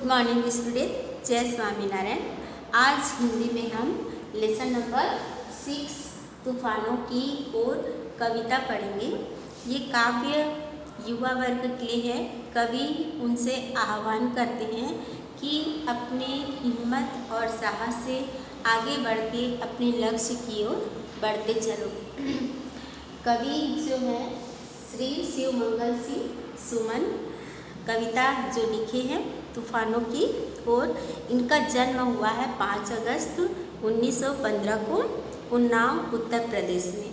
Good morning student, जय स्वामीनारायण। आज हिंदी में हम लेसन नंबर 6 तूफानों की ओर कविता पढ़ेंगे। ये काव्य युवा वर्ग के लिए है। कवि उनसे आह्वान करते हैं कि अपने हिम्मत और साहस से आगे बढ़ के अपने लक्ष्य की ओर बढ़ते चलो। कवि जो है श्री शिव मंगल सिंह सुमन कविता जो लिखे हैं तूफानों की ओर। इनका जन्म हुआ है 5 अगस्त 1915 को उन्नाव उत्तर प्रदेश में।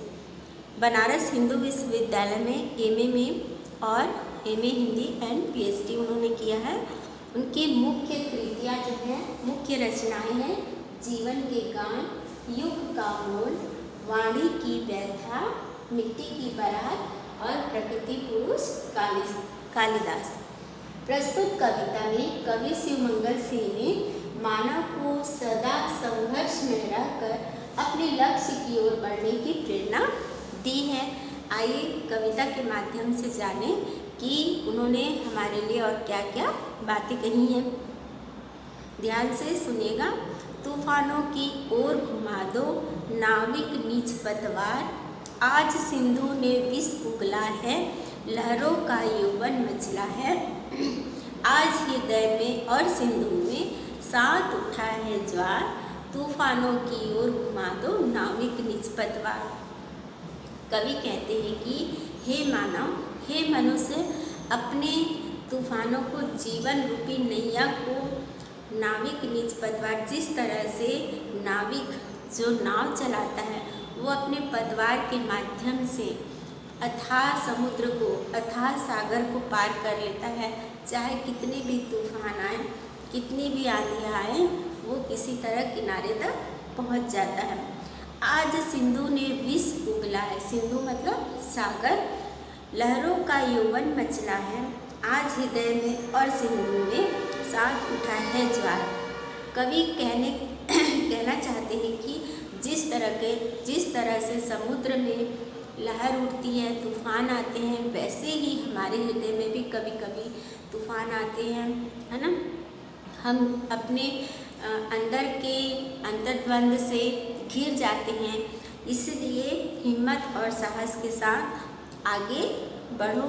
बनारस हिंदू विश्वविद्यालय में एमए में और एमए हिंदी एंड पीएचडी उन्होंने किया है। उनकी मुख्य कृतियाँ जो हैं, मुख्य रचनाएं हैं जीवन के गान, युग का मोल, वाणी की व्यथा, मिट्टी की बारात और प्रकृति पुरुष कालिदास। प्रस्तुत कविता में कवि शिव मंगल सिंह ने मानव को सदा संघर्ष में रहकर अपने लक्ष्य की ओर बढ़ने की प्रेरणा दी है। आइए कविता के माध्यम से जानें कि उन्होंने हमारे लिए और क्या क्या बातें कही हैं। ध्यान से सुनिएगा। तूफानों की ओर घुमा दो नाविक नीच पतवार, आज सिंधु ने विष उगला है, लहरों का यौवन मचला है। आज हृदय में और सिंधु में साथ उठा है ज्वार, तूफानों की ओर घुमा दो नाविक नीच पतवार। कवि कहते हैं कि हे मानव, हे मनुष्य, अपने तूफानों को, जीवन रूपी नैया को, नाविक नीच पतवार, जिस तरह से नाविक जो नाव चलाता है वो अपने पतवार के माध्यम से अथाह समुद्र को, अथाह सागर को पार कर लेता है। चाहे कितने भी तूफान आए, कितनी भी आंधियाँ आए, वो किसी तरह किनारे तक पहुंच जाता है। आज सिंधु ने विष उगला है, सिंधु मतलब सागर, लहरों का यौवन मचला है, आज हृदय में और सिंधु में साथ उठा है ज्वार। कवि कहना चाहते हैं कि जिस तरह से समुद्र में लहर उठती है, तूफान आते हैं, वैसे ही हमारे हृदय में भी कभी कभी तूफान आते हैं, है ना। हम अपने अंदर के अंतर्द्वंद से घिर जाते हैं। इसलिए हिम्मत और साहस के साथ आगे बढ़ो।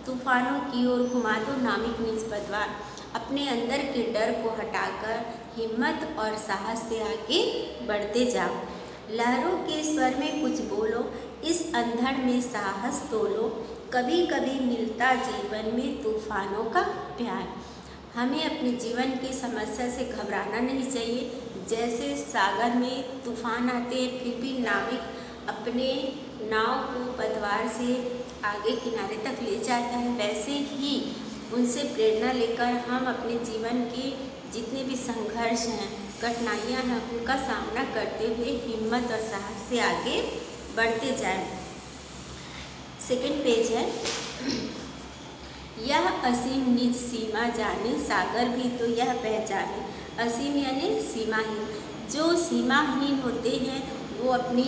तूफानों की ओर घुमा दो नाविक नीच पतवार। अपने अंदर के डर को हटाकर हिम्मत और साहस से आगे बढ़ते जाओ। लहरों के स्वर में कुछ बोलो, इस अंधड़ में साहस तोलो, कभी कभी मिलता जीवन में तूफानों का प्यार। हमें अपने जीवन की समस्या से घबराना नहीं चाहिए। जैसे सागर में तूफान आते हैं, फिर भी नाविक अपने नाव को पतवार से आगे किनारे तक ले जाता है, वैसे ही उनसे प्रेरणा लेकर हम अपने जीवन के जितने भी संघर्ष हैं, कठिनाइयाँ हैं, उनका सामना करते हुए हिम्मत और साहस से आगे बढ़ते जाएं। सेकंड पेज है। यह असीम निज सीमा जाने, सागर भी तो यह पहचाने। असीम यानी सीमाहीन। जो सीमाहीन होते हैं वो अपनी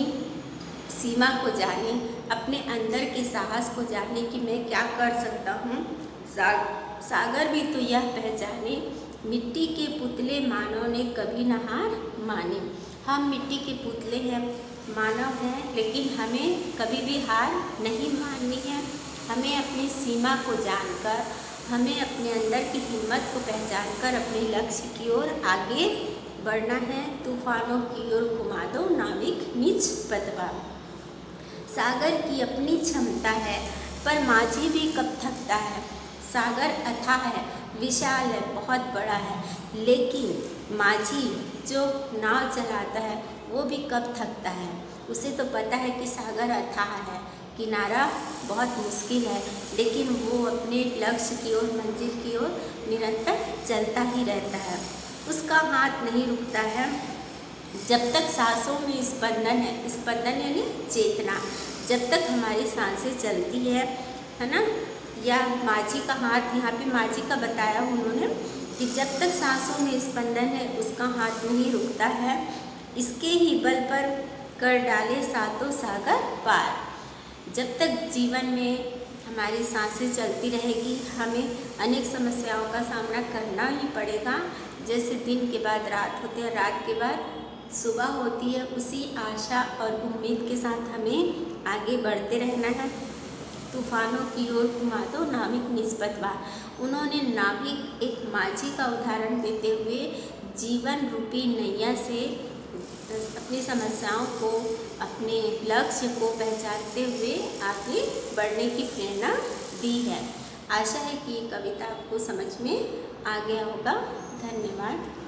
सीमा को जाने, अपने अंदर के साहस को जाने कि मैं क्या कर सकता हूँ। सागर भी तो यह पहचाने, मिट्टी के पुतले मानव ने कभी न हार माने। हम मिट्टी के पुतले हैं, मानव हैं, लेकिन हमें कभी भी हार नहीं माननी है। हमें अपनी सीमा को जानकर, हमें अपने अंदर की हिम्मत को पहचानकर अपने लक्ष्य की ओर आगे बढ़ना है। तूफानों की ओर घुमा दो नाविक नीच पतवार। सागर की अपनी क्षमता है, पर माझी भी कब थकता है। सागर अथाह है, विशाल है, बहुत बड़ा है, लेकिन माझी जो नाव चलाता है वो भी कब थकता है। उसे तो पता है कि सागर अथाह है, किनारा बहुत मुश्किल है, लेकिन वो अपने लक्ष्य की ओर, मंजिल की ओर निरंतर चलता ही रहता है। उसका हाथ नहीं रुकता है जब तक सांसों में स्पंदन है। स्पंदन यानी चेतना। जब तक हमारी सांसें चलती है ना। या माझी का हाथ, यहाँ पे माझी का बताया उन्होंने कि जब तक सांसों में स्पंदन है उसका हाथ नहीं रुकता है। इसके ही बल पर कर डाले सातों सागर पार। जब तक जीवन में हमारी सांसें चलती रहेगी, हमें अनेक समस्याओं का सामना करना ही पड़ेगा। जैसे दिन के बाद रात होती है, रात के बाद सुबह होती है, उसी आशा और उम्मीद के साथ हमें आगे बढ़ते रहना है। तूफानों की ओर घुमा दो नाविक निस्बत बा। उन्होंने नाविक एक माझी का उदाहरण देते हुए जीवन रूपी नैया से अपनी समस्याओं को, अपने लक्ष्य को पहचानते हुए आगे बढ़ने की प्रेरणा दी है। आशा है कि ये कविता आपको समझ में आ गया होगा। धन्यवाद।